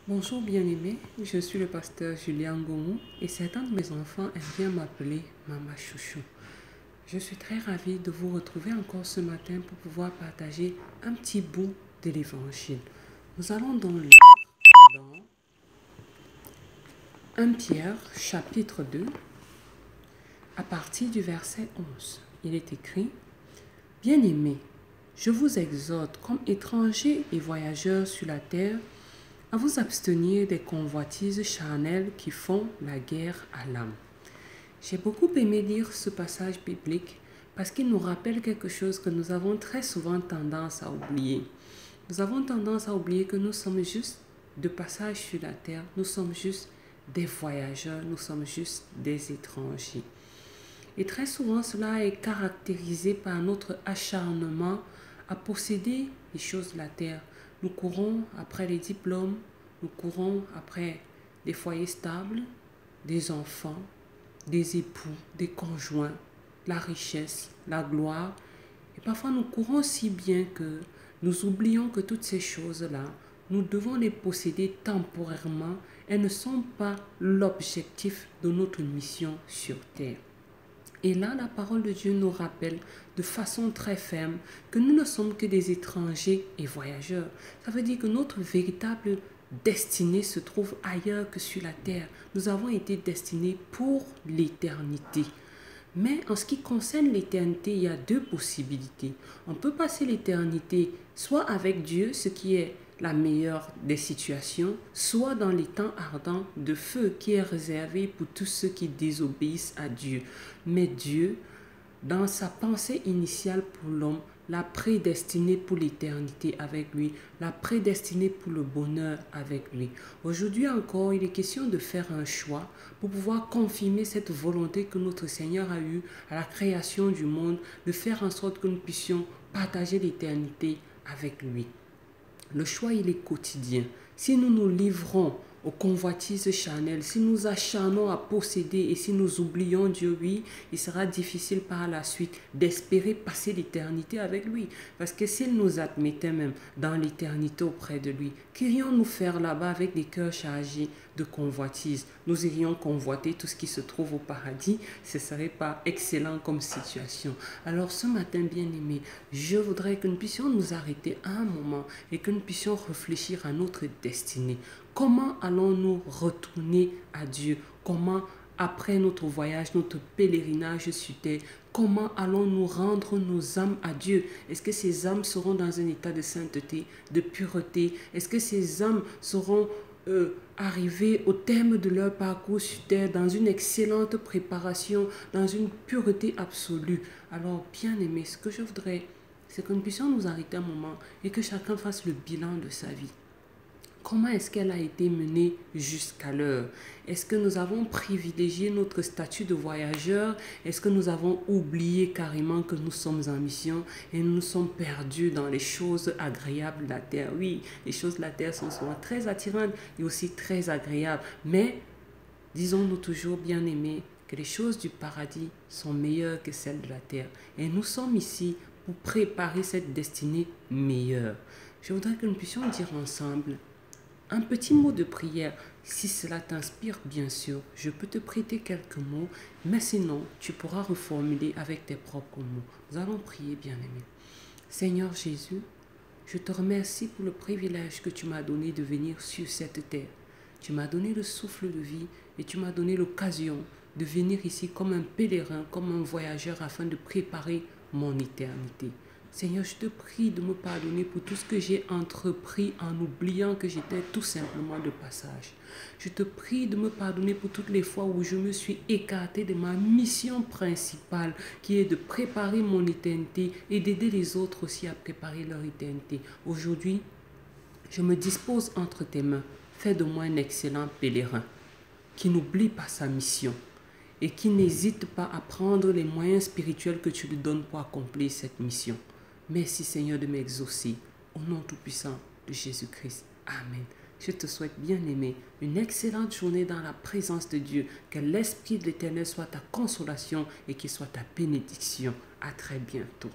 Bonjour bien-aimés, je suis le pasteur Julien Goumou et certains de mes enfants aiment bien m'appeler Mama Chouchou. Je suis très ravie de vous retrouver encore ce matin pour pouvoir partager un petit bout de l'évangile. Nous allons donc lire dans 1 Pierre chapitre 2 à partir du verset 11. Il est écrit: Bien-aimés, je vous exhorte comme étrangers et voyageurs sur la terre à vous abstenir des convoitises charnelles qui font la guerre à l'âme. J'ai beaucoup aimé lire ce passage biblique parce qu'il nous rappelle quelque chose que nous avons très souvent tendance à oublier. Nous avons tendance à oublier que nous sommes juste de passage sur la terre, nous sommes juste des voyageurs, nous sommes juste des étrangers. Et très souvent, cela est caractérisé par notre acharnement à posséder les choses de la terre. Nous courons après les diplômes, nous courons après des foyers stables, des enfants, des époux, des conjoints, la richesse, la gloire. Et parfois nous courons si bien que nous oublions que toutes ces choses-là, nous devons les posséder temporairement. Elles ne sont pas l'objectif de notre mission sur terre. Et là, la parole de Dieu nous rappelle de façon très ferme que nous ne sommes que des étrangers et voyageurs. Ça veut dire que notre véritable destinée se trouve ailleurs que sur la terre. Nous avons été destinés pour l'éternité. Mais en ce qui concerne l'éternité, il y a deux possibilités. On peut passer l'éternité soit avec Dieu, ce qui est la meilleure des situations, soit dans les temps ardents de feu qui est réservé pour tous ceux qui désobéissent à Dieu. Mais Dieu, dans sa pensée initiale pour l'homme, l'a prédestiné pour l'éternité avec lui, l'a prédestiné pour le bonheur avec lui. Aujourd'hui encore, il est question de faire un choix pour pouvoir confirmer cette volonté que notre Seigneur a eue à la création du monde, de faire en sorte que nous puissions partager l'éternité avec lui. Le choix, il est quotidien. Si nous nous livrons aux convoitises charnelles, si nous acharnons à posséder et si nous oublions Dieu, oui, il sera difficile par la suite d'espérer passer l'éternité avec lui. Parce que s'il nous admettait même dans l'éternité auprès de lui, qu'irions-nous faire là-bas avec des cœurs chargés de convoitises? Nous irions convoiter tout ce qui se trouve au paradis. Ce ne serait pas excellent comme situation. Alors ce matin, bien-aimés, je voudrais que nous puissions nous arrêter un moment et que nous puissions réfléchir à notre destinée. Comment allons-nous retourner à Dieu? Comment, après notre voyage, notre pèlerinage sur terre, comment allons-nous rendre nos âmes à Dieu? Est-ce que ces âmes seront dans un état de sainteté, de pureté? Est-ce que ces âmes seront arrivées au terme de leur parcours sur terre dans une excellente préparation, dans une pureté absolue? Alors, bien aimé, ce que je voudrais, c'est que nous puissions nous arrêter un moment et que chacun fasse le bilan de sa vie. Comment est-ce qu'elle a été menée jusqu'à l'heure? Est-ce que nous avons privilégié notre statut de voyageur? Est-ce que nous avons oublié carrément que nous sommes en mission et nous nous sommes perdus dans les choses agréables de la terre? Oui, les choses de la terre sont souvent très attirantes et aussi très agréables. Mais disons-nous toujours, bien aimés, que les choses du paradis sont meilleures que celles de la terre. Et nous sommes ici pour préparer cette destinée meilleure. Je voudrais que nous puissions dire ensemble un petit mot de prière. Si cela t'inspire, bien sûr, je peux te prêter quelques mots, mais sinon, tu pourras reformuler avec tes propres mots. Nous allons prier, bien-aimé. Seigneur Jésus, je te remercie pour le privilège que tu m'as donné de venir sur cette terre. Tu m'as donné le souffle de vie et tu m'as donné l'occasion de venir ici comme un pèlerin, comme un voyageur afin de préparer mon éternité. Seigneur, je te prie de me pardonner pour tout ce que j'ai entrepris en oubliant que j'étais tout simplement de passage. Je te prie de me pardonner pour toutes les fois où je me suis écarté de ma mission principale qui est de préparer mon éternité et d'aider les autres aussi à préparer leur éternité. Aujourd'hui, je me dispose entre tes mains. Fais de moi un excellent pèlerin qui n'oublie pas sa mission et qui n'hésite pas à prendre les moyens spirituels que tu lui donnes pour accomplir cette mission. Merci Seigneur de m'exaucer. Au nom tout-puissant de Jésus-Christ. Amen. Je te souhaite, bien-aimé, une excellente journée dans la présence de Dieu. Que l'Esprit de l'Éternel soit ta consolation et qu'il soit ta bénédiction. À très bientôt.